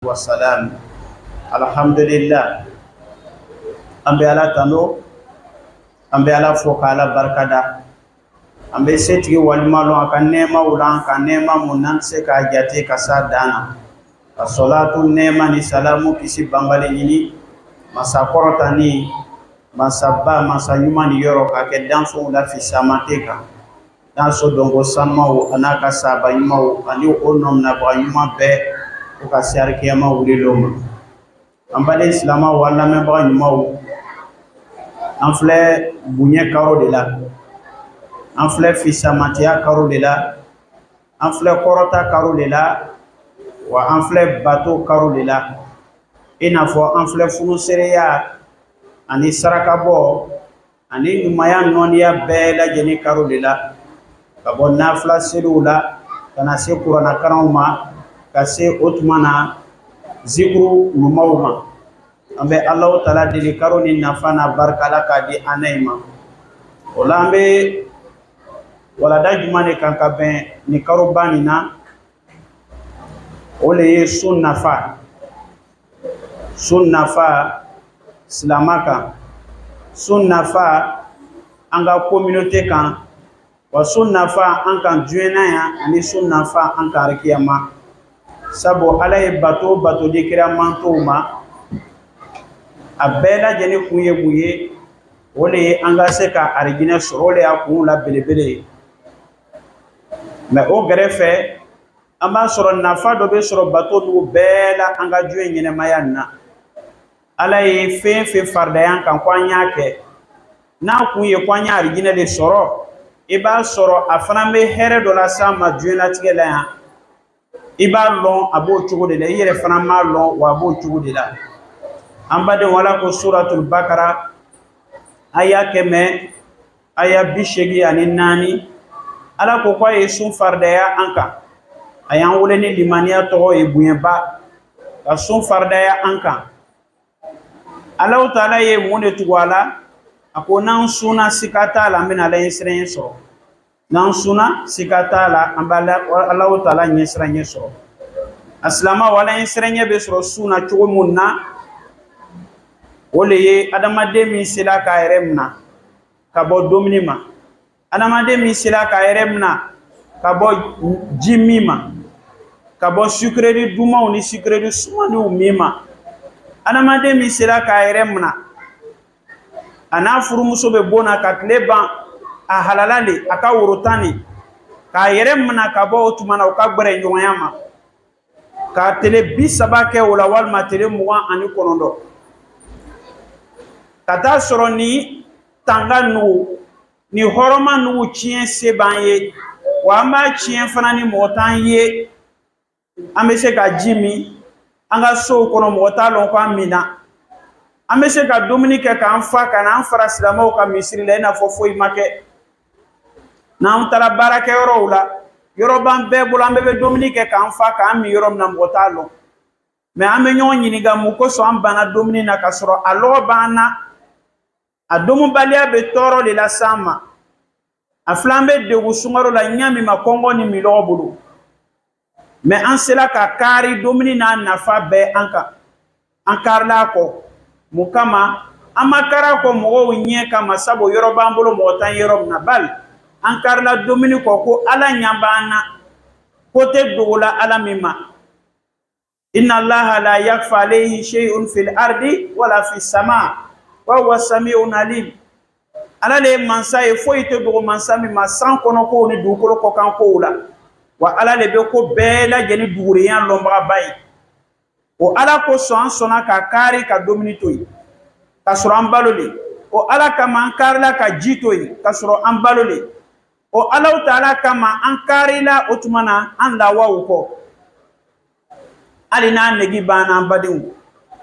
Wassalam. Alhamdulillah. Ambe ala tano, ambe ala fokala barkada. Ambe setigi walimalo akanema ulan kanema munanse ka jate kasadana. Salatu nema ni salamu kisi bambale nini masakorota ni masaba masayuma ni yoro kake danfo la fisamateka. Danso dongo sanmao anaka saba yumao ani onom na ba yuma be uka siar kiyama wuli loma ambale islama wala me ba nyumaw anfle bunye karo de la anfle fisamatia karo de la anfle korota karo de la wa anfle bato karo de la ina fo anfle funu sereya ani sarakabo ani numaya nonia be la jeni karo de la kabo nafla selula kana se qur'ana karawma kase otmana zikru numawma ambe Allah taala dili karoni nafana barkala kadi anaima olambe wala dajumane kankabe ni karobani na ole sunnafa islamaka sunnafa anga communauté kan wa sunnafa ankan juena ya ani sunnafa anka rikiyama sabo alaye bato de kira mantoma abela jeni kuye buye ole anga se ka arigine sorole akun la belebele mais o grefe amba soro nafa do be soro bato du bela anga juwe nyene mayanna alaye fe farda yan kan kwanya ke na kuye kwanya arigine le soro iba soro afana me here do la sama juwe na tigela yan iba lon abo chugo de la yere fana ma lon wa abo chugo de la ambade wala ko suratul bakara aya keme aya bishegi ani nani ala ko kwa yesu fardaya anka ayan wole ni limaniya to e buyeba ka sun fardaya anka Allah taala ye munde tugwala akona suna sikata la mina la yesren so nan suna sikatala ambala Allah taala nyesranye so aslama wala yesranye be so suna chugo munna wole ye adamade mi sila ka eremna ka bo dominima adamade mi sila ka eremna ka bo jimima ka bo sukredi duma oni sukredi sumani umima adamade mi sila ka eremna ana furu muso be bona ka kleba a halalale aka wurutani ka yeremna ka bo tumana o ka gbere nyoyama ka tele bisabake wala walma tele muwa ani konondo kata soro ni tanga nu ni horoma nu chien sebanye wa ma chien fana ni motan ye amese ka jimi anga so kono mota lon ko amina amese ka Dominique ka anfa kana anfara silamo ka misiri le na fofo imake na untara baraka yoro ula yoro ban be bulambe be Dominique ka anfa ka ami yoro na mbotalo me ame nyonyi ni ga muko so ambana Dominique na kasoro alo bana adomu balia be toro le la sama aflambe de usungaro la nyami makongo ni milobulu me ansela ka kari Dominique na nafa be anka ankarla ko mukama amakara ko mo nye kama sabo yoro bambulo motan yoro na bal ankarla Dominique ko ala nyambana kote dola ala mima inna allaha la yakfa alayhi shay'un fil ardi wala fis sama wa huwa samiun alim ala le mansa e foite do mansa mi ma san kono ko ni dukolo ko kan ko wala wa ala le be ko bela jeni duriyan lomba bay o ala ko son sona ka kari ka Dominique ka soro ambalole o ala kama ankarla ka jitoyi ka soro ambalole o Allah taala kama ankarila otumana anda wawuko alina negi bana ambadin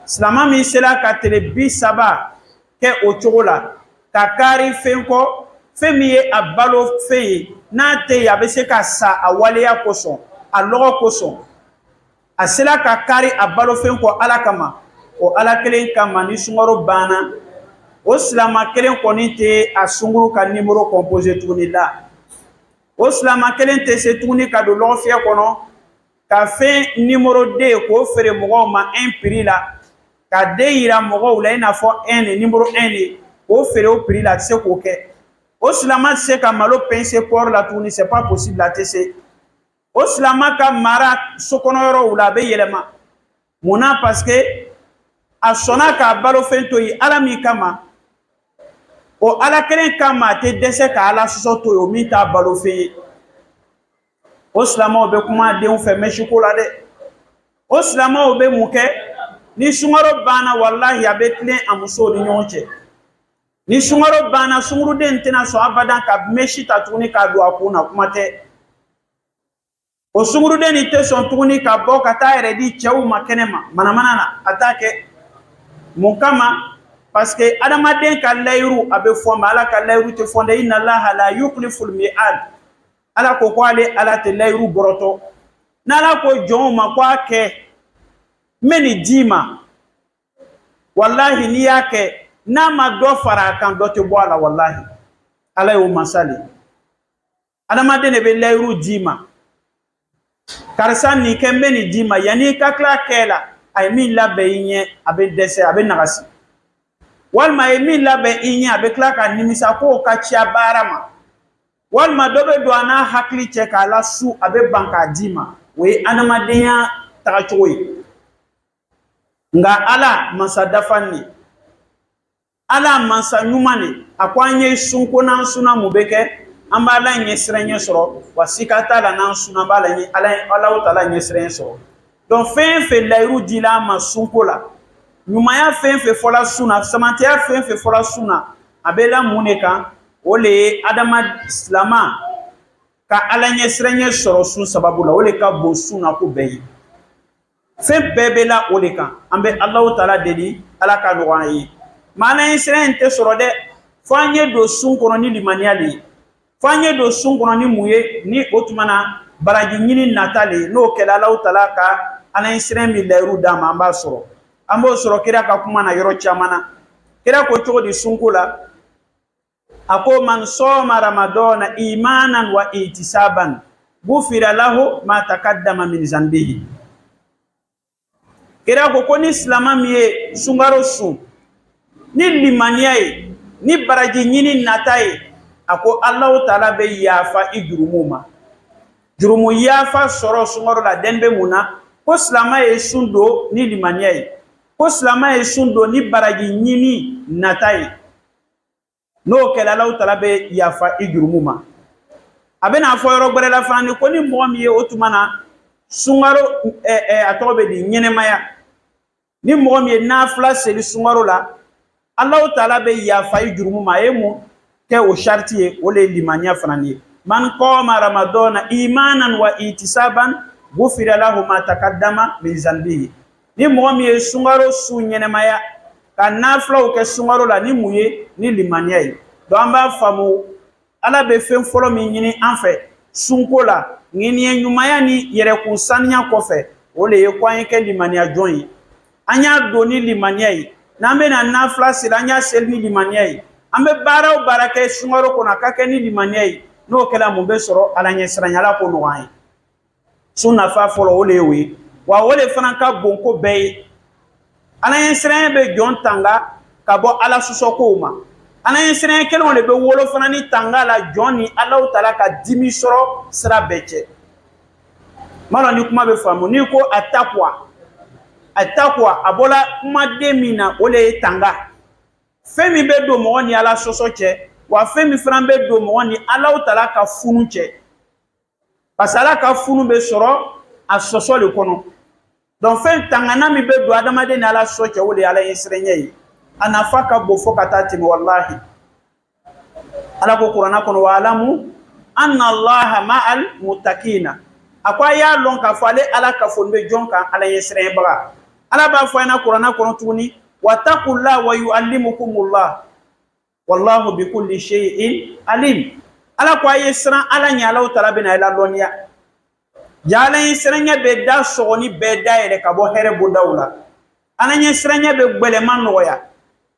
islama mi sela ka telebi saba ke o chogola ka kari fenko femiye abalo feye na te yabese ka sa awaliya koson alogo koson asela ka kari abalo fenko ala kama o ala kelen kama ni sungaro bana o islama kelen konite asunguru ka numero composé tuguni la o silama kelen te se tuguni ka do lɔfiya kono ka fɛn numéro 2 k'o feere mɔgɔw ma 1 prix la ka D yira mɔgɔw la i n'a fɔ 1 de numéro 1 de k'o feere o prix la a tɛ se k'o kɛ o silama tɛ se ka malo pincer port la tuguni c'est pas possible a tɛ se o silama ka mara sokɔnɔ yɔrɔw la a bɛ yɛlɛma mun na parce que a sɔnna k'a balofɛn to yen Ala min kama o Ala kelen kama a tɛ dɛsɛ ka Ala sɔsɔ to yen o min t'a balofɛn ye o silamaw bɛ kuma a denw fɛ mɛsiko la dɛ o silamaw bɛ mun kɛ ni sunkaro banna wallahi a bɛ tilen a musow ni ɲɔgɔn cɛ ni sunkaro banna sunkuruden tɛna sɔn abadan ka mɛsi ta tuguni k'a don a kun na kuma tɛ o sunkuruden nin tɛ sɔn tuguni ka bɔ ka taa yɛrɛ di cɛw ma kɛnɛ ma manamana na a t'a kɛ mun kama parce que adamaden ka layiru a bɛ fɔ ma Ala ka layiru tɛ fɔ dɛ inna Allaha la yukliful mi'ad Ala ko ko ale Ala tɛ layiru bɔrɔtɔ n'Ala ko jɔnw ma ko a kɛ n bɛ nin d'i ma wallahi n'i y'a kɛ n'a ma dɔ fara a kan dɔ tɛ bɔ a la wallahi Ala y'o masa de adamaden de bɛ layiru d'i ma karisa nin kɛ n bɛ nin d'i ma yanni i ka tila kɛ la a ye min labɛn i ɲɛ a bɛ dɛsɛ a bɛ nagasi walima a ye min labɛn i ɲɛ a bɛ tila ka nimisa k'o ka ciya baara ma walima dɔ bɛ don a n'a hakili cɛ k'a lasu a bɛ ban k'a d'i ma o ye adamadenya tagacogo ye nka Ala masa dafan ne Ala masa ɲuman ne a ko an ye sunko n'an sunna mun bɛ kɛ an b'a la ɲɛsiranɲɛ sɔrɔ wa sika t'a la n'an sunna an b'a la Alahu Taala ɲɛsiranɲɛ sɔrɔ donc fɛn fɛn layiru dila an ma sunko la ɲumanya fɛn fɛn fɔla sunna samantiya fɛn fɛn fɔla sunna a bɛ la mun de kan o le ye silama ka Ala ɲɛsiranɲɛ sɔrɔ sun sababu la o le ka bon sunna ko bɛɛ ye fɛn bɛɛ bɛ la o de kan an bɛ Alahu Taala deli Ala ka nɔgɔya an ye mais Ala ɲɛsiranɲɛ tɛ sɔrɔ dɛ fo an ye don sun kɔnɔ ni limaniya de ye fo an ye don sun kɔnɔ ni mun ye ni o tuma na baraji ɲini nata le ye n'o kɛra Alahu Taala ka Ala ɲɛsiranɲɛ min layiru d'an ma an b'a sɔrɔ an b'o sɔrɔ kira ka kuma na yɔrɔ caman na kira ko cogo di sunko la a ko man soma ramadana imanan wa ihtisaban gufira lahu ma taqaddama min zanbihi kira ko ni silama min ye sunkaro sun ni limaniya ye ni baraji ɲini nata ye a ko Alahu Taala bɛ yafa i jurumu ma jurumu yafa sɔrɔ sunkaro la den bɛ mun na ko silama ye sun don ni limaniya ye ko silama ye sun don ni baraji ɲini nata ye n'o kɛra Alahu Taala bɛ yafa i jurumu ma a bɛ n'a fɔ yɔrɔ wɛrɛ la fana ko ni mɔgɔ min ye o tuma na sunkaro a tɔgɔ bɛ di ɲɛnɛmaya ni mɔgɔ min ye nafila seli sunkaro la Alahu Taala bɛ yafa i jurumu ma a ye mun kɛ o sariti ye o le ye limaniya fana ye man qama ramadana imanan wa ihtisaban gufira lahu ma taqaddama min zanbihi ni mɔgɔ min ye sunkaro su ɲɛnɛmaya ka nafilaw kɛ sunkaro la ni mun ye ni limaniya ye donc an b'a faamu Ala bɛ fɛn fɔlɔ min ɲini an fɛ sunko la ŋɛniya ɲumanya ni yɛrɛkun saniya kɔfɛ o le ye ko an ye kɛ limaniya jɔn ye an y'a don ni limaniya ye n'an bɛna nafila seli an y'a seli ni limaniya ye an bɛ baara o baara kɛ sunkaro kɔnɔ a ka kɛ ni limaniya ye n'o kɛra mun bɛ sɔrɔ Ala ɲɛsiranɲɛ Ala ko nɔgɔya an ye sun nafa fɔlɔ o le ye o ye wa o le fana ka bon ko bɛɛ ye Ala ɲɛsiranɲɛ bɛ jɔn tanga ka bɔ Ala sɔsɔkow ma Ala ɲɛsiranɲɛ kelenw de bɛ wolo fana ni tanga la jɔn ni Alahu Taala ka dimi sɔrɔ sira bɛɛ cɛ ma dɔn ni kuma bɛ faamu n'i ko a taqwa a bɔla kumaden min na o le ye tanga fɛn min bɛ don mɔgɔ ni Ala sɔsɔ cɛ wa fɛn min fana bɛ don mɔgɔ ni Alahu Taala ka funu cɛ parce que Ala ka funu bɛ sɔrɔ a sɔsɔ le kɔnɔ donc fɛn tangana min bɛ don adamaden ni Ala sɔsɔ cɛ o de ye Ala ɲɛsiranɲɛ ye a nafa ka bon fo ka taa tɛmɛ wallahi Ala ko kuranna kɔnɔ wa alamu anna Allaha ma'al muttaqina a ko a y'a lɔn k'a fɔ ale Ala kafoni bɛ jɔn kan Ala ɲɛsiranɲɛbaga Ala b'a fɔ an ɲɛna kuranna kɔnɔ tuguni wattaqullaha wa yu'allimukumullah wallahu bikulli shay'in alim Ala ko a ye siran Ala ɲɛ Alahu Taala bɛna i ladɔnniya ja Ala ɲɛsiranɲɛ bɛ da sɔgɔni bɛɛ da yɛlɛ ka bɔ hɛrɛ bondaw la Ala ɲɛsiranɲɛ bɛ gbɛlɛma nɔgɔya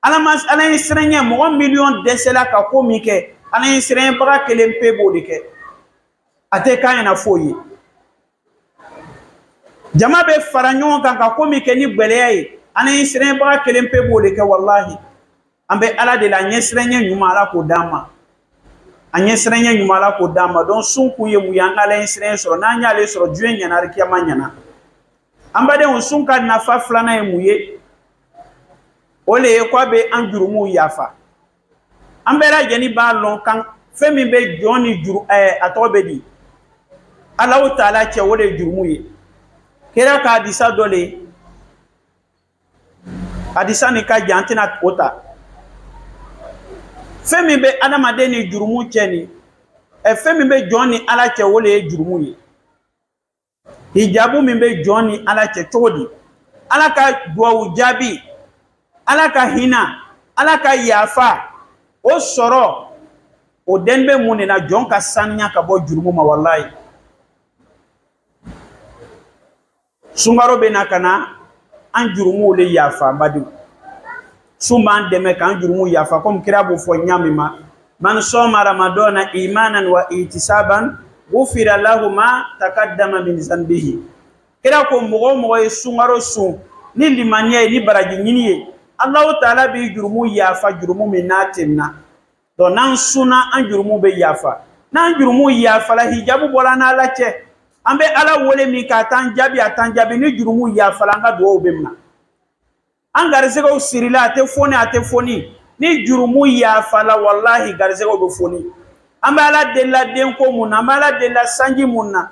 Ala ɲɛsiranɲɛ mɔgɔ miliyɔn dɛsɛla ka ko min kɛ Ala ɲɛsiranɲɛbaga kelen pe b'o de kɛ a tɛ k'a ɲɛna foyi ye jama be fara ɲɔgɔn kan ka ko min kɛ ni gwɛlɛya ye ani sirɛnbaga kelen pe b'o de kɛ wallahi an bɛ ala de la ɲɛsirɛɲɛ ɲuman ala k'o d'an ma a ɲɛsirɛɲɛ ɲuman ala k'o d'an ma donc sun kun ye mun ye an ka ala ɲɛsirɛɲɛ sɔrɔ n'an y'ale sɔrɔ diɲɛ ɲɛna alikiyama ɲɛna an badenw sun ka nafa filanan ye mun ye o le ye k'a bɛ an jurumuw yafa an bɛɛ lajɛlen b'a lɔn kan fɛn min bɛ jɔn ni juru a tɔgɔ bɛ di Allahu taala cɛ o de ye jurumu ye kira ka hadisa dɔ le hadisa ni ka jan an tɛna o ta fɛn min bɛ adamaden ni jurumu cɛ ni fɛn min bɛ jɔn ni ala cɛ o le ye jurumu ye hijabu min bɛ jɔn ni ala cɛ cogo di ala ka duwawu jaabi ala ka hinɛ ala ka yafa o sɔrɔ o den bɛ mun de la jɔn ka sanuya ka bɔ jurumu ma wallahi sunkaro bɛ na ka na an jurumuw le yafa badenw sun b'an dɛmɛ k'an jurumu yafa comme kira b'o fɔ ɲami ma man soma ramadana imanan wa ihtisaban ghufira lahu ma taqaddama min zanbihi kira ko mɔgɔ mɔgɔ ye sunkaro sun ni limaniya ye ni baraji ɲini ye Allahu taala bi jurumu yafa jurumu min n'a tɛmɛna donc n'an sunna an jurumu bɛ yafa n'an jurumu yafala hijabu bɔra an n'ala cɛ an bɛ ala wele min k'a t'an jaabi a t'an jaabi ni jurumu yafala an ka duwawu bɛ minɛ an garisɛgɛw sirila a tɛ foni ni jurumu yafala wallahi garisɛgɛw bɛ foni an bɛ ala delila denko mun na an bɛ ala delila sanji mun na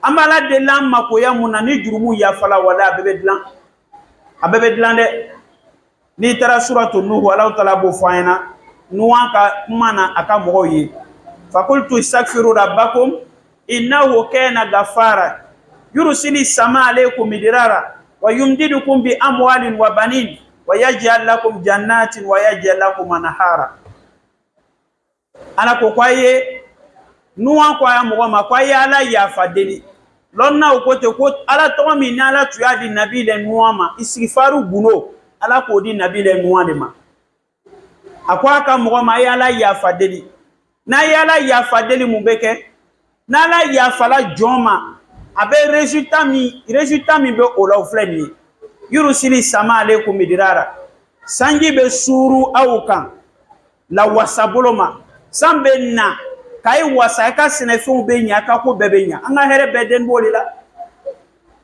an bɛ ala delila makoya mun na ni jurumu yafala wallahi a bɛɛ bɛ dilan dɛ n'i taara suratu nuhu Allahu taala b'o fɔ an ɲɛna nuhu ka kuma na a ka mɔgɔw ye fakultu istaghfiru rabbakum innahu kana ghaffara yursilis samaa alaykum midrara wa yumdidukum bi amwalin wa banin wa yaj'al lakum jannatin wa yaj'al lakum anhara ana ko kwaye nuwa kwa ya mɔgɔ ma kwaye ala yafa deli lonna o ko te ko ala tɔgɔ min ala tuya di nabi le nuwa ma istighfaru guno ala ko di nabi le nuwa de ma akwa ka mɔgɔ ma ya ala yafa deli na ya ala yafa deli mun bɛ kɛ na ala yafa la jɔn ma a bɛ résultat min bɛ o la o filɛ nin ye yurusili sama alaykum midrara sanji bɛ suuru aw kan la wasa bolo ma san bɛ na k'a ye wasa i ka sɛnɛfɛnw bɛ ɲɛ a ka ko bɛɛ bɛ ɲɛ an ka hɛrɛ bɛɛ den b'o de la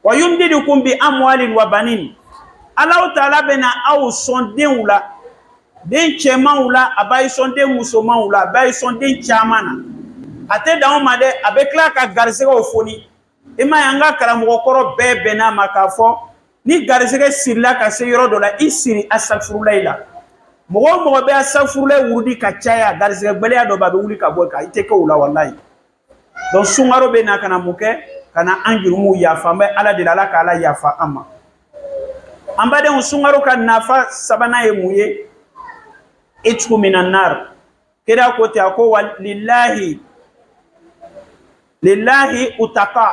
wa yumdidukum bi amwalin wa banin Allahu taala bɛ na aw sɔn denw la den cɛmanw la a b'a ye sɔn den musomanw la a b'a ye sɔn den caman na a tɛ dan o ma dɛ a bɛ tila ka garisɛgɛw foni i ma ye an ka karamɔgɔkɔrɔ bɛɛ bɛnna ma k'a fɔ ni garisɛgɛ sirila ka se yɔrɔ dɔ la i siri asafurulayi la mɔgɔ o mɔgɔ bɛ asafurulayi wurudi ka caya garisɛgɛ gbɛlɛya dɔ b'a bɛ wuli ka bɔ kan i tɛ kɛ o la wallahi donc sunkaro bɛ na ka na mun kɛ ka na an jurumuw yafa an bɛ ala de la ala ka ala yafa an ma an badenw sunkaro ka nafa sabanan ye mun ye itqu minan nar kira ko ten a ko wa lillahi utaqa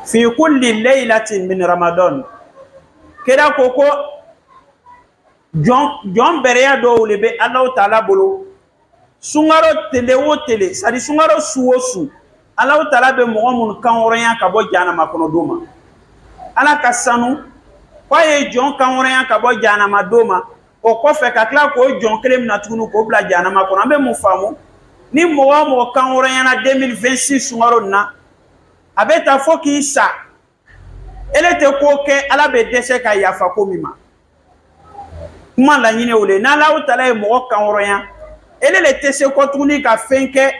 fi kulli laylatin min ramadan kira ko jɔn bɛrɛya dɔw le bɛ Allahu taala bolo sunkaro tele o tele sadi sunkaro su o su Allahu taala bɛ mɔgɔ minnu kanhɔrɔnya ka bɔ jahanama kɔnɔ don ma ala ka sanu k'a ye jɔn kanhɔrɔnya ka bɔ jahanama don ma o kɔfɛ ka tila k'o jɔn kelen mina tuguni k'o bila jahanama kɔnɔ an bɛ mun faamu ni mɔgɔ o mɔgɔ kanhɔrɔnyana 2026 sunkaro na a bɛ taa fo k'i sa ele tɛ ko kɛ ala bɛ dɛsɛ ka yafa ko min ma kuma laɲini o le n'Allahu taala ye mɔgɔ kanhɔrɔnya ele le tɛ se kɔ tuguni ka fɛn kɛ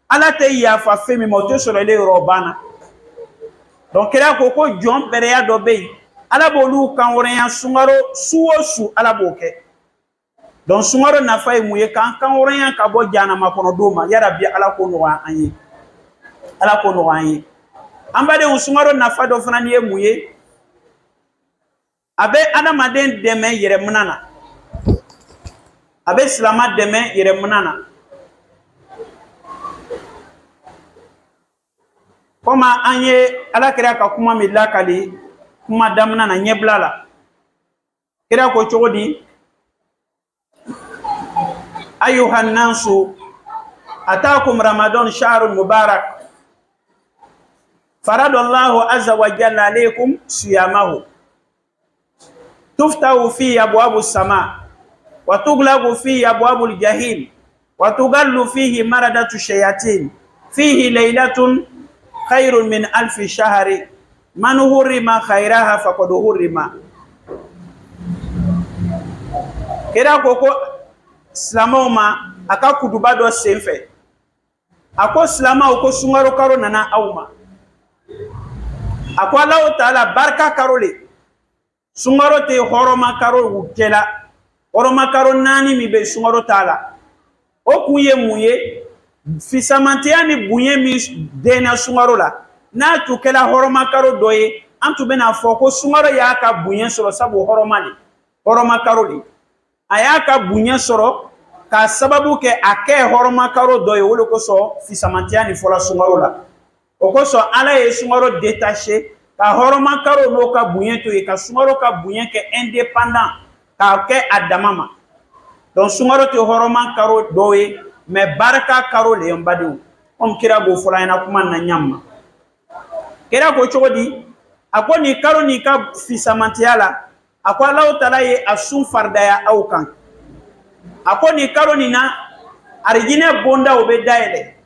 ala tɛ yafa fɛn min ma o tɛ sɔrɔ ele yɔrɔ banna donc kira ko jɔn bɛrɛya dɔ bɛ yen ala b'olu kanhɔrɔnya sunkaro su o su ala b'o kɛ donc sunkaro nafa ye mun ye k'an kanhɔrɔnya ka bɔ jahanama kɔnɔ don ma yarabi ala ko nɔgɔya an ye ala ko nɔgɔya an ye an badenw sunkaro nafa dɔ fana ye mun ye a bɛ adamaden dɛmɛ yɛrɛmuna na a bɛ silama dɛmɛ yɛrɛmuna na comme an ye ala kira ka kuma min lakali kuma daminɛ na ɲɛbila la kira ko cogo di ayuhan nasu atakum ramadan shahrun mubarak faradallahu azza wa jalla alaykum siyamahu tuftahu fi abwabu sama wa tughlabu fi abwabu jahim wa tugallu fihi maradatu shayatin fihi laylatun khairun min alfi shahri man hurima khairaha faqad hurima. Kira koko Islamoma aka kuduba do senfe ako Islama ko sungaro karo nana awma ako Allah Taala barka karole sungaro te horoma karo wukela horoma karo nani mi be sungaro Taala o kuye muye fisamantiani bunye mi dena sungaro la na tukela horoma karo doye antu bena foko sungaro ya ka bunye soro sabu horoma karole ayaka bunye soro ka sababu ke ake horoma karo doye wolo ko so fisamantiani fola sungaro la o ko so ala ye sungaro détaché ka horoma karo no ka bunye to e ka sungaro ka bunye ke indépendant ka ke adamama donc sungaro te horoma karo doye me baraka karo le mbadu om kira go fola ina kuma na nyamma kira ko chodi akoni karo ni ka fisamantiala akwa Allah Taala ye asun fardaya aukan akoni karo ni na arigine bonda obedaele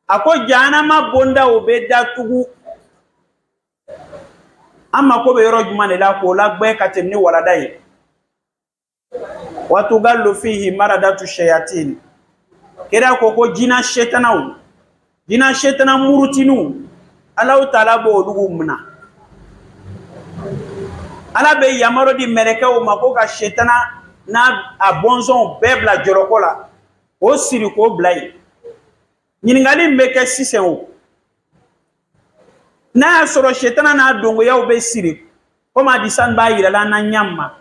ako janama bonda obeda tugu amma ko be yoro jumane la ko la gbe katemni wala dai watu gallu fihi maradatu shayatin kira ko jina shetana murutinu Allah Taala bo lugu muna ala be yamaro di meleka o mako ka shetana na abonzon bebla jorokola o siri ko blay nyingali mbeke sisen o na soro shetana na dongo ya o be siri ko ma disan ba yira la na nyamma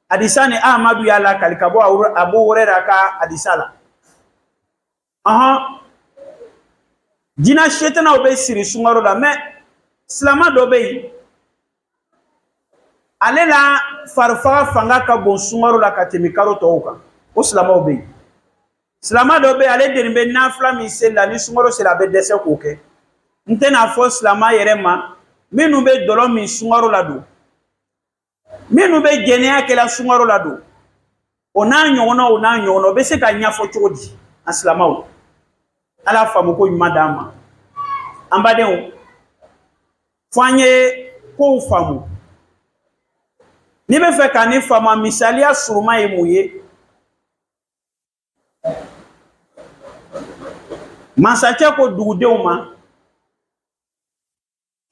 adisani ahmadu ya la kalikabo abu hurera ka adisala jina shetana o be siri sungaro la me islama do be ale la farfa fanga ka bon sungaro la katemikaro toka o islama o be islama do be ale denbe na flami sela ni sungaro sela be dese ko ke ntena fo islama yerema minu be dolo mi sungaro la do minu be genia ke la sungaro la do ona nyono be se ka nyafo chodi islama o ala famu ko madama ambade o fanye ko famu ni be fe ka ni fama misalia suruma emuye masache ko dugudeuma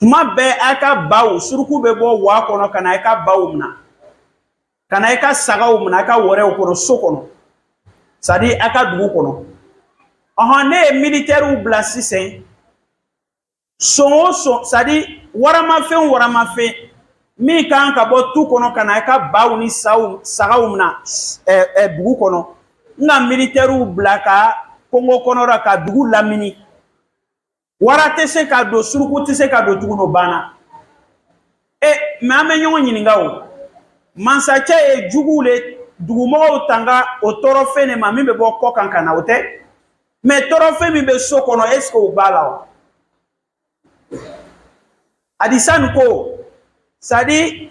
tuma be aka bawo suruku be bo wa kono kana aka bawo mna kana aka sagawo mna aka wore ko sokono sadi aka dugu kono ne militaire ou blasisen so sadi warama fe mi kan ka bo tu kono kana ka bawni sagawumna bugu kono nga militaire ou blaka kongo kono ra ka dugu lamini warate se ka do suruku te se ka do tugu no bana me ame nyongo nyiningawo mansache e jugule dugu mo tanga o toro fene ma mi be bo kokan kana ote mais torofe mi be sokono est-ce que o bala adisan ko sadi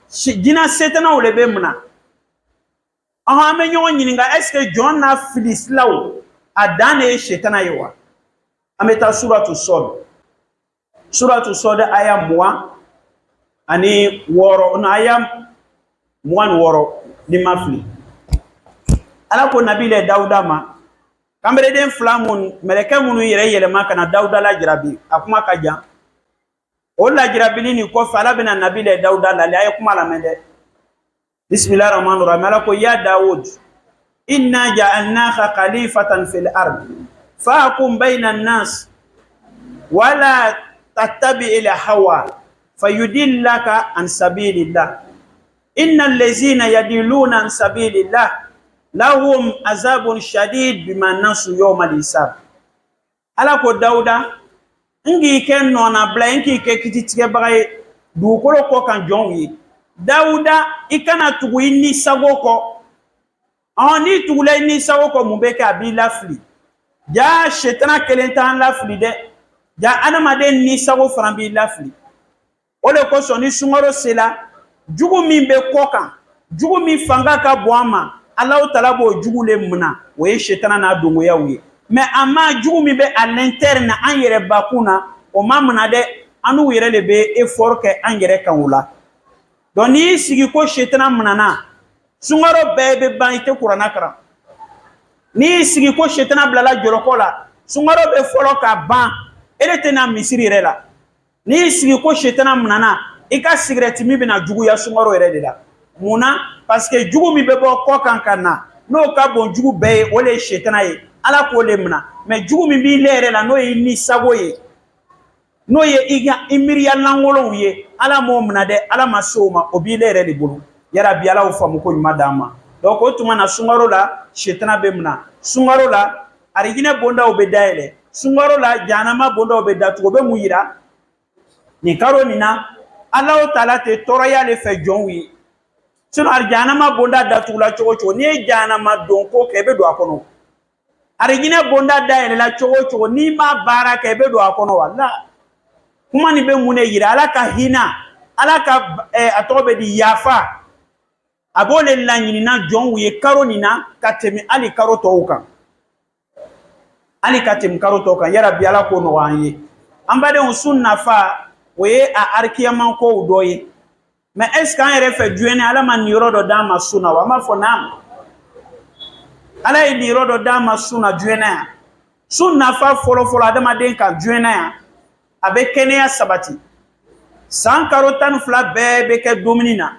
jina setana o lebe muna me nyon nyininga est-ce que John na filis law adane shetana yewa ameta suratu sod aya moi ani woro na aya moi woro ni mafli ala ko nabile Dauda ma kamere den flamun meleke munu yere ma kana Dauda la jirabi akuma kaja o la jirabili ni ko fala bina nabile Dauda la ay kuma la mende bismillahir rahmanir rahim ala ko ya Daud inna ja'alnaka khalifatan fil ard fahkum bainan nas wala tattabi ila hawa fayudillaka an sabilillah innal ladzina yadiluna an sabilillah lahum azabun shadid bima nasu yawmal hisab ala ko Dauda ngi ken nona bla ngi ke kititige bagay du ko kan jonwi Dauda ikana tugu ni sagoko ni tugule ni sagoko mubeka bi lafli ja shetana kelentan lafili de ja adamaden ni sago fana b'i lafili o de kosɔn ni sunkaro sela jugu min bɛ kɔ kan jugu min fanga ka bon a ma Allahu Taala b'o jugu le mina o ye shetana n'a dongoyaw ye mais a ma jugu min bɛ à l'interne an yɛrɛ bakun na o ma mina dɛ an n'u yɛrɛ de bɛ effort kɛ an yɛrɛ kan o la donc n'i y'i sigi ko shetana minana sunkaro bɛɛ bɛ ban i tɛ kuranna kalan n'i y'i sigi ko shetana bilala jɔlɔkɔ la sunkaro bɛ fɔlɔ ka ban e de tɛna misiri yɛrɛ la n'i y'i sigi ko shetana minana i ka cigarette min bɛna juguya sunkaro yɛrɛ de la munna parce que jugu min bɛ bɔ kɔ kan ka na n'o ka bon jugu bɛɛ ye o de ye shetana ye ala k'o le mina mais jugu min b'i le yɛrɛ la n'o ye ni sago ye n'o ye i miiriya lankolonw ye ala m'o mina dɛ ala ma se o ma o b'i le yɛrɛ de bolo yarabi ala y'o faamu ko ɲuman d'an ma donc o tuma na sunkaro la shetana bɛ mina sunkaro la arijinɛ bondaw bɛ dayɛlɛ sunkaro la jahanama bondaw bɛ datugu o bɛ mun yira nin karo nin na Allahu Taala tɛ tɔɔrɔya le fɛ jɔnw ye sinon jahanama bonda datugula cogo o cogo n'i ye jahanama don ko kɛ i bɛ don a kɔnɔ arijinɛ bonda dayɛlɛla cogo o cogo n'i ma baara kɛ i bɛ don a kɔnɔ wala kuma nin bɛ mun de yira ala ka hinɛ ala ka a tɔgɔ bɛ di yafa a b'o le laɲinina jɔnw ye karo nin na ka tɛmɛ hali karo tɔw kan hali ka tɛmɛ karo tɔw kan yarabi ala k'o nɔgɔya an ye an badenw su nafa o ye a arikiyaman kow dɔ ye mais est ce que an yɛrɛ fɛ juɛnɛ ala ma nin yɔrɔ dɔ d'an ma sun na wa an b'a fɔ naam ala ye nin yɔrɔ dɔ d'an ma sun na juɛnɛ yan sun nafa fɔlɔfɔlɔ adamaden kan juɛnɛ yan a bɛ kɛnɛya sabati san karo 12 bɛɛ bɛ kɛ dumuni na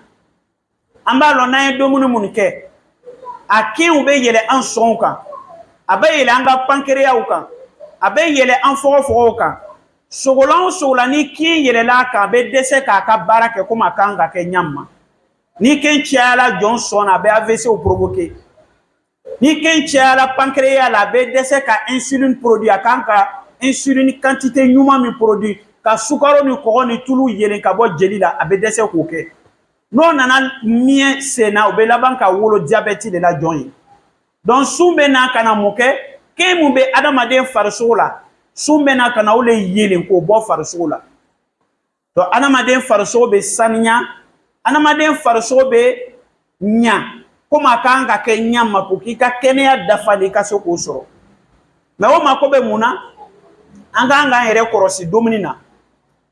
an b'a lɔn n'an ye dumuni minnu kɛ a kinw bɛ yɛlɛ an sɔnw kan a bɛ yɛlɛ an ka pankereyaw kan a bɛ yɛlɛ an fɔgɔfɔgɔw kan sogolan o sogolan ni kin yɛlɛla a kan a bɛ dɛsɛ k'a ka baara kɛ komi a kan ka kɛ ɲama ni kin cayala jɔn sɔn na a bɛ AVC provoquer ni kin cayala pankereya la a bɛ dɛsɛ ka insuline produit a kan ka insuline quantité ɲuman min produit ka sukaro ni kɔgɔ ni tulu yɛlɛ ka bɔ jeli la a bɛ dɛsɛ k'o kɛ n'o nana miɲɛ sen na o bɛ laban ka wolo diabète de la jɔn ye donc sun bɛ na ka na mun kɛ kin mun bɛ adamaden farisogo la sun bɛ na ka na o le yɛlɛ k'o bɔ farisogo la donc adamaden farisogo bɛ saniya adamaden farisogo bɛ ɲa komi a kan ka kɛ ɲama pour k'i ka kɛnɛya dafalen i ka se k'o sɔrɔ mais o mako bɛ mun na an k'an k'an yɛrɛ kɔlɔsi dumuni na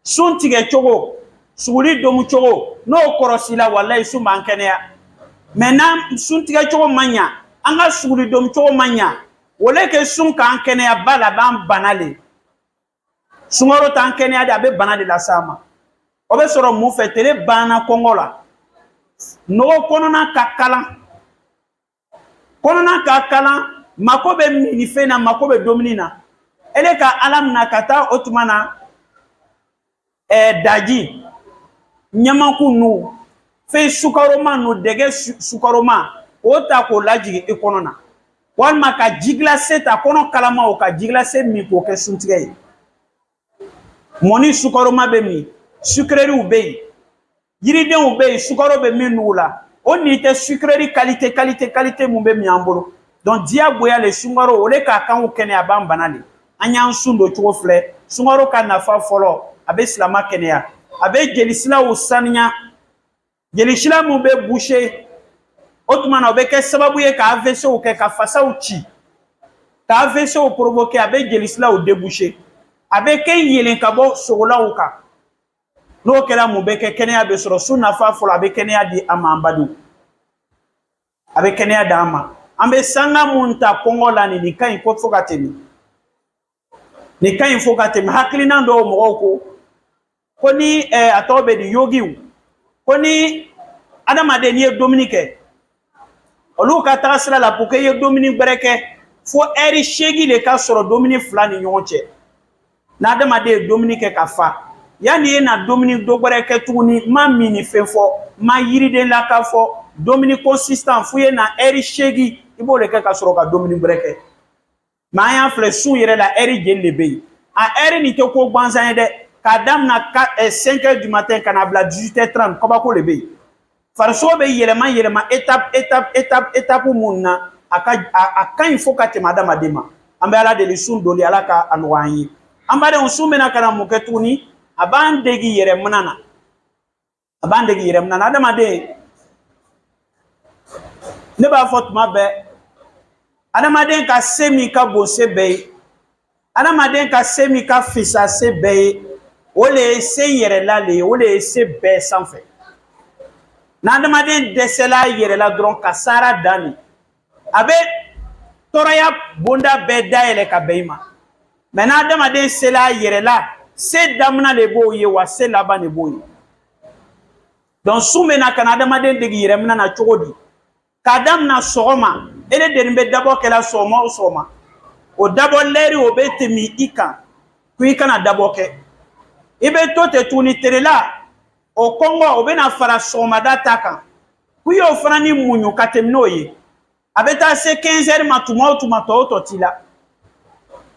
sun tigɛ cogo suguri domu cogo n'o kɔlɔsi la walayi sun b'an kɛnɛya mais n'an sun tigɛ cogo ma ɲa an ka suguri domu cogo ma ɲa o le kɛ sun k'an kɛnɛya ba la b'an bana le sunkaro t'an kɛnɛya de a bɛ bana de lase an ma o bɛ sɔrɔ mun fɛ tele banna kɔngɔ la nɔgɔ kɔnɔna ka kalan mako bɛ minifɛn na mako bɛ dumuni na ele ka ala mina ka taa o tuma na daji ɲamaku nu fɛn sukaroma nu dɛgɛ sukaroma o ta k'o lajigin i kɔnɔ na walima ka ji glacé ta kɔnɔ kalama o ka ji glacé min k'o kɛ suntigɛ ye mɔni sukaroma bɛ min sucreries bɛ yen yiridenw bɛ yen sukaro bɛ min n'u la o nin tɛ sucrerie qualité mun bɛ min an bolo donc diyagoya le sunkaro o le k'a kan kɛnɛya a b'an bana de an y'an sun don cogo filɛ sunkaro ka nafa fɔlɔ a bɛ silama kɛnɛya a bɛ jelisiraw saniya jelisira mun bɛ boucher o tuma na o bɛ kɛ sababu ye ka AVCw kɛ ka fasaw ci ka AVCw provoquer a bɛ jelisiraw déboucher a bɛ kɛ yɛlɛn ka bɔ sogolaw kan n'o kɛra mun bɛ kɛ kɛnɛya bɛ sɔrɔ sun nafa fɔlɔ a bɛ kɛnɛya di an ma an badenw a bɛ kɛnɛya d'an ma an bɛ sanga mun ta kɔngɔ la nin ka ɲi ko fo ka tɛmɛ nin ka ɲi fo ka tɛmɛ hakilina dɔw mɔgɔw ko ni a tɔgɔ bɛ di yogiw ko ni adamaden n'i ye dumuni kɛ olu ka taga sira la pour que i ye dumuni gbɛrɛ kɛ fo heure 8 de ka sɔrɔ dumuni 2 ni ɲɔgɔn cɛ n'adamaden ye dumuni kɛ ka fa yanni e na dumuni dɔ wɛrɛ kɛ tuguni ma mini fɛn fɔ ma yiriden la ka fɔ dumuni consistant fo ye na heure 8 i b'o de kɛ ka sɔrɔ ka dumuni wɛrɛ kɛ mais an y'a filɛ sun yɛrɛ la heure jeli de bɛ yen a heure nin tɛ ko gansan ye dɛ k'a daminɛ 5 heures du matin ka na bila 18h30 kabako de bɛ yen farisogo bɛ yɛlɛma étape mun na a ka ɲi fo ka tɛmɛ adamaden ma an bɛ ala deli sun doli ala ka a nɔgɔya an ye an badenw sun bɛna ka na mun kɛ tuguni a b'an degi yɛrɛ minɛ na a b'an degi yɛrɛ minɛ na adamaden ne b'a fɔ tuma bɛɛ adamaden ka se min ka bon se bɛɛ ye adamaden ka se min ka fisa se bɛɛ ye o de ye se yɛrɛla le ye o de ye se bɛɛ sanfɛ n'adamaden dɛsɛla yɛrɛla dɔrɔn ka sara danni a bɛ tɔɔrɔya bonda bɛɛ dayɛlɛ ka bɛn i ma mɛ n'adamaden sela yɛrɛla se damina de b'o ye wa se laban de b'o ye donc sun bɛ na ka na adamaden degi yɛrɛ minɛ na cogo di k'a damina sɔgɔma e de deni bɛ dabɔ kɛla sɔgɔma o sɔgɔma o dabɔ lɛri o bɛ tɛmɛ i kan ko i kana dabɔ kɛ i bɛ to ten tuguni terela o kɔngɔ o bɛna fara sɔgɔmada ta kan ko i y'o fana ni muɲu ka tɛmɛ n'o ye a bɛ taa se 15 heures ma tuma o tuma tɔ o tɔ t'i la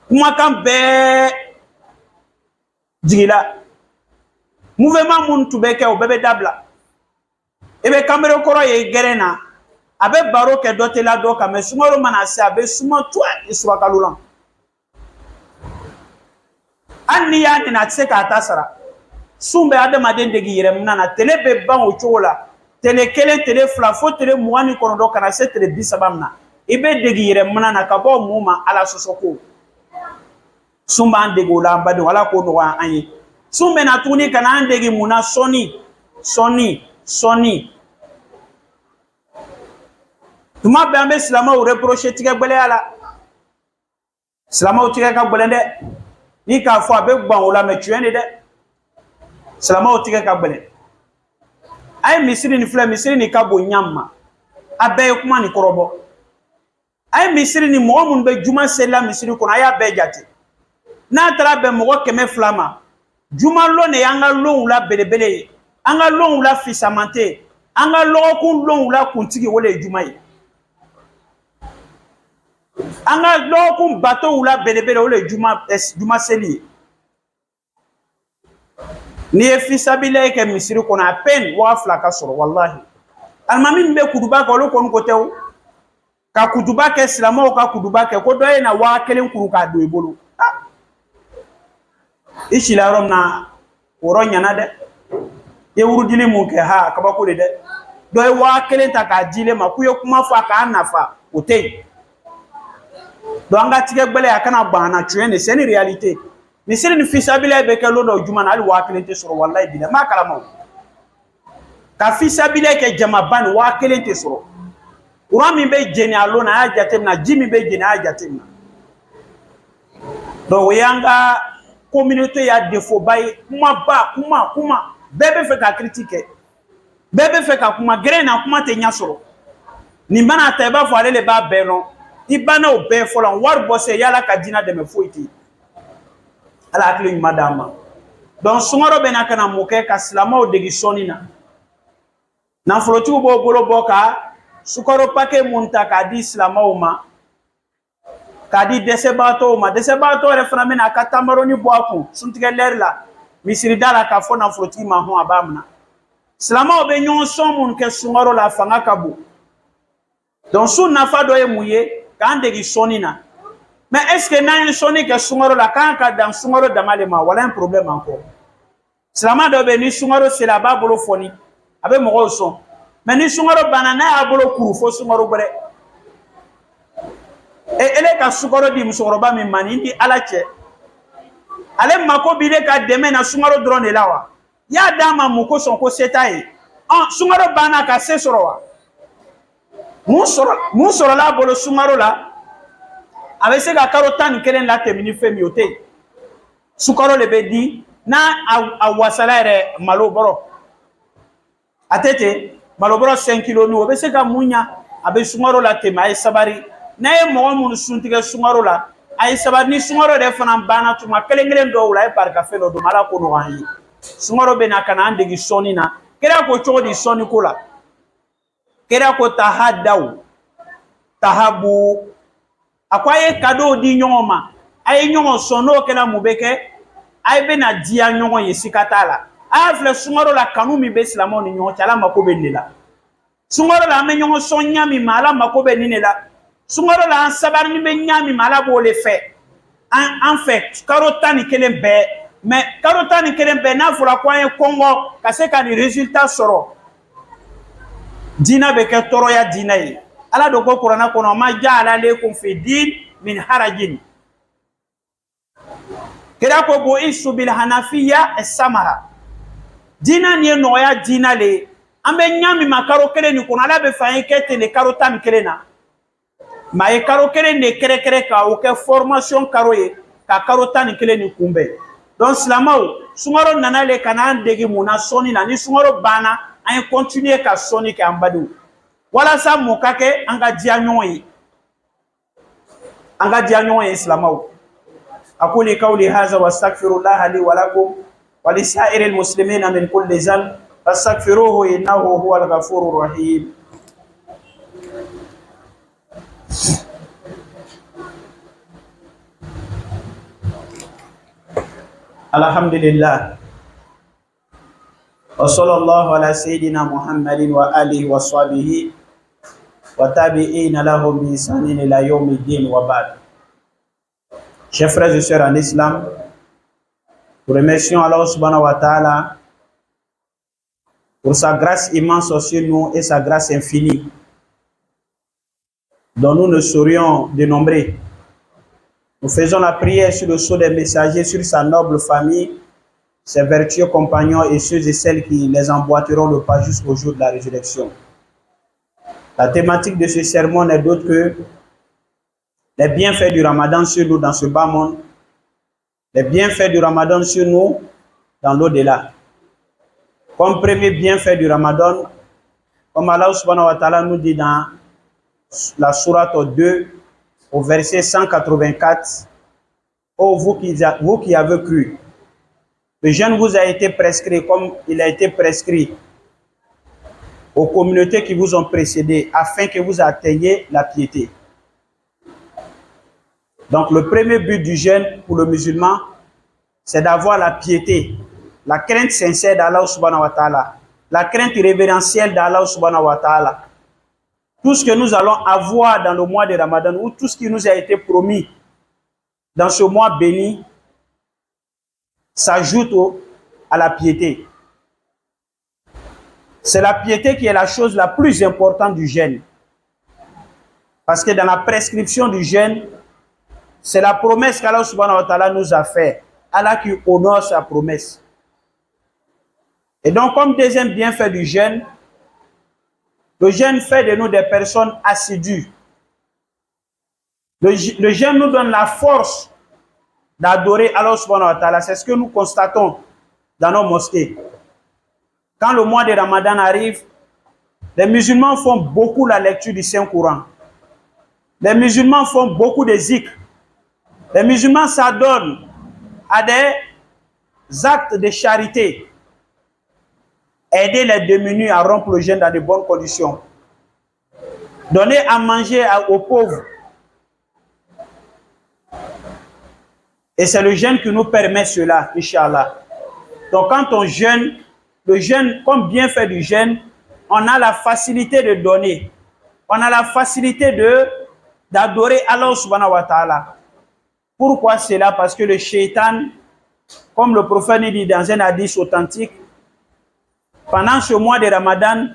kumakan bɛɛ jigila mouvement minnu tun bɛ kɛ o bɛɛ bɛ dabila i bɛ kamero kɔrɔ ye gɛrɛn na a bɛ baro kɛ dɔ tɛ la dɔ kan mɛ sumaworo mana se a bɛ suma tuwa i surakalo la hali n'i y'a nɛnɛ a tɛ se k'a ta sara sun bɛ adamaden degi yɛrɛ minɛ na tele bɛ ban o cogo la tele kelen tele fila fo tele 29 kana se tele 30 na i bɛ degi yɛrɛ minɛ na ka bɔ mun ma ala sɔsɔ ko sun b'an degi o la an badenw ala k'o nɔgɔya an ye sun bɛ na tuguni ka na an degi mun na sɔnni tuma bɛɛ an bɛ silamɛw reprocher tigɛ gbɛlɛya la silamɛw tigɛ ka gbɛlɛn dɛ ni k'a fɔ a bɛ gban o la mɛ tiɲɛ de dɛ silamɛw tigɛ ka gbɛlɛn a ye misiri ni filɛ misiri ni ka bon ɲam ma a bɛɛ ye kuma ni kɔrɔbɔ a ye misiri ni mɔgɔ minnu bɛ juma selila misiri kɔnɔ a y'a bɛɛ jate n'a taara bɛn mɔgɔ 200 ma juma lon de y'an ka lonw la belebele ye an ka lonw la fisamante an ka lɔgɔkun lonw la kuntigi o de ye juma ye an ka lɔgɔkun batow la belebele o de ye juma seli ye n'i ye fisabila kɛ misiri kɔnɔ a peine 2000 ka sɔrɔ wallahi alimami min bɛ kutuba kɛ olu kɔni ko tɛ o ka kutuba kɛ silamɛw ka kutuba kɛ ko dɔ ye na 1000 kuru k'a don i bolo i sila yɔrɔ min na o yɔrɔ ɲana dɛ i ye wurudili mun kɛ ha kabako de dɛ dɔ ye 1000 ta k'a di ma k'u ye kuma fɔ a k'a nafa o tɛ yen donc an ka tigɛ gbɛlɛ a kana ban na tiɲɛ de c'est une réalité misiri ni fisabila bɛ kɛ lon dɔ juma na hali 1000 tɛ sɔrɔ wallahi bi n b'a kalama ka fisabila kɛ jamaba ni 1000 tɛ sɔrɔ courant min bɛ jeni a lon na a y'a jateminɛ ji min bɛ jeni a y'a jateminɛ donc o y'an ka communauté y'a défaut ba ye kuma bɛɛ bɛ fɛ ka critique kɛ bɛɛ bɛ fɛ ka kuma gɛrɛ na kuma tɛ ɲɛ sɔrɔ nin mana ta i b'a fɔ ale de b'a bɛɛ lɔn i banna o bɛɛ fɔlɔ wari bɔ se yala ka diinɛ dɛmɛ foyi tɛ ala hakili ɲuman d'an ma donc sunkaro bɛ na ka na mun kɛ ka silamɛw degi sɔnni na nafolotigiw b'o bolo bɔ ka sukaro paquet mun ta k'a di silamɛw ma k'a di dɛsɛbagatɔw ma dɛsɛbagatɔ yɛrɛ fana bɛna a ka tamaroni bɔ a kun suntigɛ lɛri la misirida la k'a fɔ nafolotigi ma hɔn a b'a minɛ silamɛw bɛ ɲɔgɔn sɔn minnu kɛ sunkaro la a fanga ka bon donc sun nafa dɔ ye mun ye k'an degi sɔnni na mais est ce que n'an ye sɔnni kɛ sunkaro la k'an ka dan sunkaro dama de ma wala un problème encore silamɛ dɔ bɛ ni sunkaro sera a b'a bolo fɔni a bɛ mɔgɔw sɔn mais ni sunkaro banna n'a y'a bolo kuru fo sunkaro wɛrɛ ele ka sunkaro di musokɔrɔba min ma nin di ala cɛ ale mako b'i de ka dɛmɛ na sunkaro dɔrɔn de la wa i y'a d'a ma mun kosɔn ko se t'a ye sunkaro banna ka se sɔrɔ wa mun sɔrɔla a bolo sunkaro la a bɛ se ka kalo 11 latɛmɛ ni fɛn min o tɛ yen sunkaro de bɛ di n'a a wasala yɛrɛ malo bɔrɔ a tɛ ten malo bɔrɔ 5 kilos o bɛ se ka mun ɲa a bɛ sunkaro latɛmɛ a ye sabari n'a ye mɔgɔ minnu suntigɛ sunkaro la a ye sabari ni sunkaro yɛrɛ fana banna tuma kelen dɔw la a ye barika fɛn dɔ don ala ko nɔgɔya an ye sunkaro bɛ na ka na an degi sɔnni na kira ko cogo di sɔnni ko la kira ko tahadaw tahabu a ko a ye cadeau di ɲɔgɔn ma a ye ɲɔgɔn sɔn n'o kɛra mun bɛ kɛ a ye bɛna diya ɲɔgɔn ye sika t'a la a y'a filɛ sunkaro la kanu min bɛ silamɛw ni ɲɔgɔn cɛ ala mako bɛ nin de la sunkaro la an bɛ ɲɔgɔn sɔn ɲa min ma ala mako bɛ nin de la Sungaro la an sabarni be nyami mala bo le fait. En fait, karotani kelen be, mais karotani kelen be na fura ko en Congo ka se ka ni résultat soro. Dina be ke toroya dina yi. Ala do ko Qur'ana kono ma ja'ala alaykum fi din min harajin. Kira ko bo isu bil hanafiya as-samaha. Dina ni noya dina le. Ambe nyami makaro kelen ni kono ala be fa en kete le karotani kelen na. Ma e karo kelen ne kere kere ka o ke formation karo ye ka karo tan kelen ni kumbe donc silamaw sungaro nana le kana degi muna soni na ni sungaro bana an continuer ka soni ke ambadu wala sa mo kake anga dia ɲɔgɔn ye silamaw aquli qawli hadha wastaghfirullah li wa lakum wa li sa'iril muslimina min kulli dhanb fastaghfiruhu innahu huwal ghafurur rahim. Alhamdulillah wa sallallahu ala sayyidina Muhammadin wa alihi wa sahbihi wa tabi'ina lahum bi ihsanin ila yawmiddin wa ba'd. Chers frères et sœurs en islam, nous remercions Allah subhanahu wa ta'ala pour sa grâce immense sur nous et sa grâce infinie dont nous ne saurions dénombrer. Nous faisons la prière sur le sceau des messagers, sur sa noble famille, ses vertueux compagnons et ceux et celles qui les emboîteront le pas jusqu'au jour de la résurrection. La thématique de ce sermon n'est d'autre que les bienfaits du Ramadan sur nous dans ce bas monde, les bienfaits du Ramadan sur nous dans l'au-delà. Comme premier bienfait du Ramadan, comme Allah subhanahu wa ta'ala nous dit dans la sourate 2, au verset 184, ô vous qui avez cru, le jeûne vous a été prescrit comme il a été prescrit aux communautés qui vous ont précédé, afin que vous atteigniez la piété. Donc le premier but du jeûne pour le musulman, c'est d'avoir la piété, la crainte sincère d'Allah subhanahu wa ta'ala, la crainte révérentielle d'Allah subhanahu wa ta'ala. Tout ce que nous allons avoir dans le mois de Ramadan, ou tout ce qui nous a été promis dans ce mois béni, s'ajoute à la piété. C'est la piété qui est la chose la plus importante du jeûne. Parce que dans la prescription du jeûne, c'est la promesse qu'Allah subhanahu wa ta'ala nous a fait. Allah qui honore sa promesse. Et donc, comme deuxième bienfait du jeûne, le jeûne fait de nous des personnes assidues. Le jeûne nous donne la force d'adorer Allah subhanahu wa ta'ala. C'est ce que nous constatons dans nos mosquées. Quand le mois de Ramadan arrive, les musulmans font beaucoup la lecture du Saint-Coran. Les musulmans font beaucoup de zikr. Les musulmans s'adonnent à des actes de charité. Aider les démunis à rompre le jeûne dans de bonnes conditions. Donner à manger aux pauvres. Et c'est le jeûne qui nous permet cela, Inch'Allah. Donc quand on jeûne, le jeûne, comme bienfait du jeûne, on a la facilité de donner. On a la facilité d'adorer Allah subhanahu wa ta'ala. Pourquoi cela? Parce que le shaitan, comme le prophète dit dans un hadith authentique, pendant ce mois de Ramadan,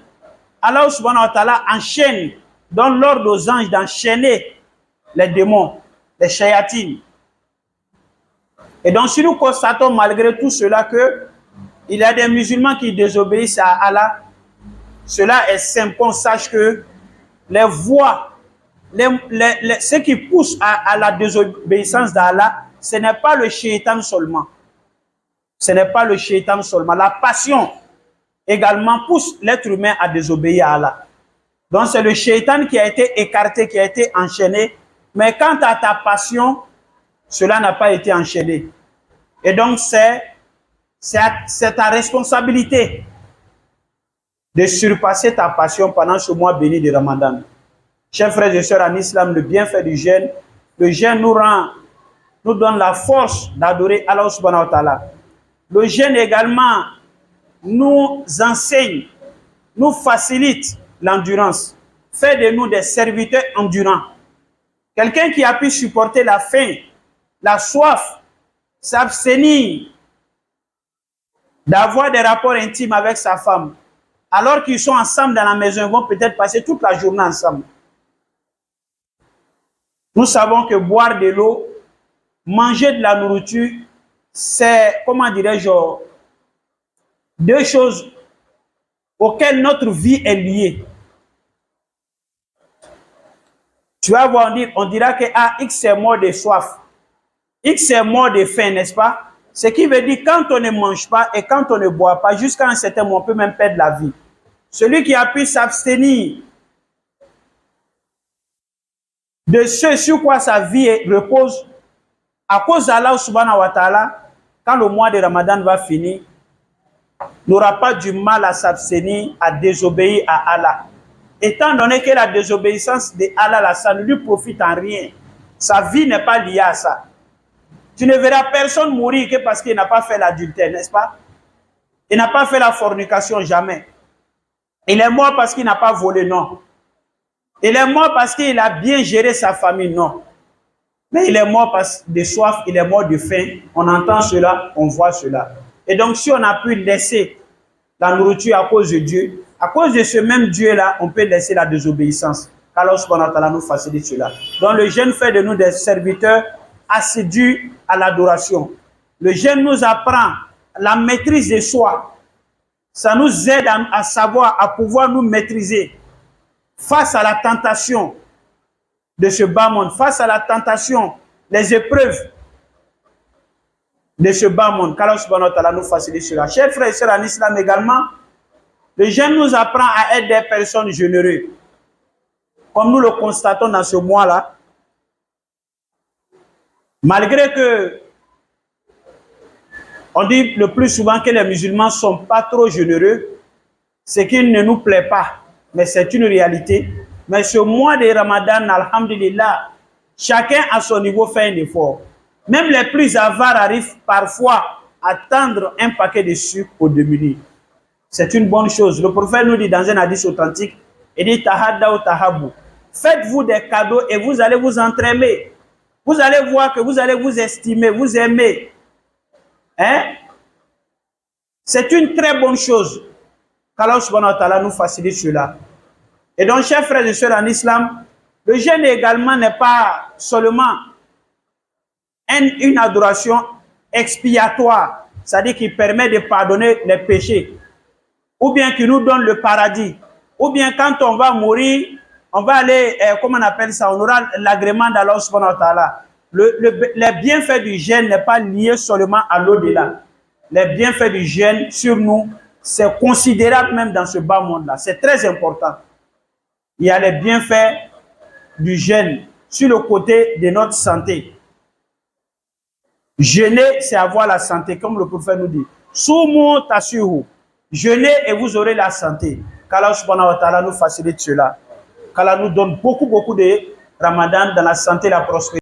Allah subhanahu wa ta'ala enchaîne, donne l'ordre aux anges d'enchaîner les démons, les shayatines. Et donc si nous constatons malgré tout cela que il y a des musulmans qui désobéissent à Allah, cela est simple, on sache que les voies, ce qui pousse à la désobéissance d'Allah, ce n'est pas le shaitan seulement. Ce n'est pas le shaitan seulement. La passion également pousse l'être humain à désobéir à Allah. Donc c'est le shaitan qui a été écarté, qui a été enchaîné. Mais quant à ta passion, cela n'a pas été enchaîné. Et donc c'est ta responsabilité de surpasser ta passion pendant ce mois béni de Ramadan. Chers frères et sœurs en islam, le bienfait du jeûne, le jeûne nous donne la force d'adorer Allah subhanahu wa ta'ala. Le jeûne également nous enseigne, nous facilite l'endurance, fait de nous des serviteurs endurants. Quelqu'un qui a pu supporter la faim, la soif, s'abstenir d'avoir des rapports intimes avec sa femme, alors qu'ils sont ensemble dans la maison, ils vont peut-être passer toute la journée ensemble. Nous savons que boire de l'eau, manger de la nourriture, c'est, comment dirais-je, deux choses auxquelles notre vie est liée. Tu vas voir, on dira que X est mort de soif, X est mort de faim, n'est-ce pas? Ce qui veut dire quand on ne mange pas et quand on ne boit pas, jusqu'à un certain moment, on peut même perdre la vie. Celui qui a pu s'abstenir de ce sur quoi sa vie repose, à cause d'Allah subhanahu wa ta'ala, quand le mois de Ramadan va finir, n'aura pas du mal à s'abstenir, à désobéir à Allah. Étant donné que la désobéissance de Allah, là, ça ne lui profite en rien. Sa vie n'est pas liée à ça. Tu ne verras personne mourir que parce qu'il n'a pas fait l'adultère, n'est-ce pas? Il n'a pas fait la fornication, jamais. Il est mort parce qu'il n'a pas volé, non. Il est mort parce qu'il a bien géré sa famille, non. Mais il est mort de soif, il est mort de faim. On entend cela, on voit cela. Et donc, si on a pu laisser la nourriture à cause de Dieu, à cause de ce même Dieu-là, on peut laisser la désobéissance. Qu'Allah subhanahu wa ta'ala nous facilite cela. Donc, le jeûne fait de nous des serviteurs assidus à l'adoration. Le jeûne nous apprend la maîtrise de soi. Ça nous aide à savoir, à pouvoir nous maîtriser face à la tentation de ce bas monde, face à la tentation, les épreuves de ce bas monde. Qu'Allah subhanahu wa ta'ala nous facilite cela. Chers frères et sœurs en islam également, le jeûne nous apprend à être des personnes généreuses. Comme nous le constatons dans ce mois-là, malgré que on dit le plus souvent que les musulmans ne sont pas trop généreux, ce qui ne nous plaît pas, mais c'est une réalité. Mais ce mois de Ramadan, alhamdulillah, chacun à son niveau fait un effort. Même les plus avares arrivent parfois à tendre un paquet de sucre au demi. C'est une bonne chose. Le prophète nous dit dans un hadith authentique, il dit tahadda ou tahabou. Faites-vous des cadeaux et vous allez vous entraimer. Vous allez voir que vous allez vous estimer, vous aimer. Hein? C'est une très bonne chose qu'Allah subhanahu wa ta'ala nous facilite cela. Et donc, chers frères et sœurs en islam, le jeûne également n'est pas seulement une adoration expiatoire, c'est-à-dire qui permet de pardonner les péchés, ou bien qui nous donne le paradis, ou bien quand on va mourir, on va aller, comment on appelle ça, on aura l'agrément d'Allah subhanahu wa ta'ala. Les bienfaits du jeûne n'est pas lié seulement à l'au-delà. Les bienfaits du jeûne sur nous, c'est considérable même dans ce bas monde-là. C'est très important. Il y a les bienfaits du jeûne sur le côté de notre santé. Jeûner, c'est avoir la santé, comme le prophète nous dit. Soumu tasihu. Jeûnez et vous aurez la santé. Qu'Allah subhanahu wa ta'ala nous facilite cela. Qu'Allah nous donne beaucoup de Ramadan dans la santé et la prospérité.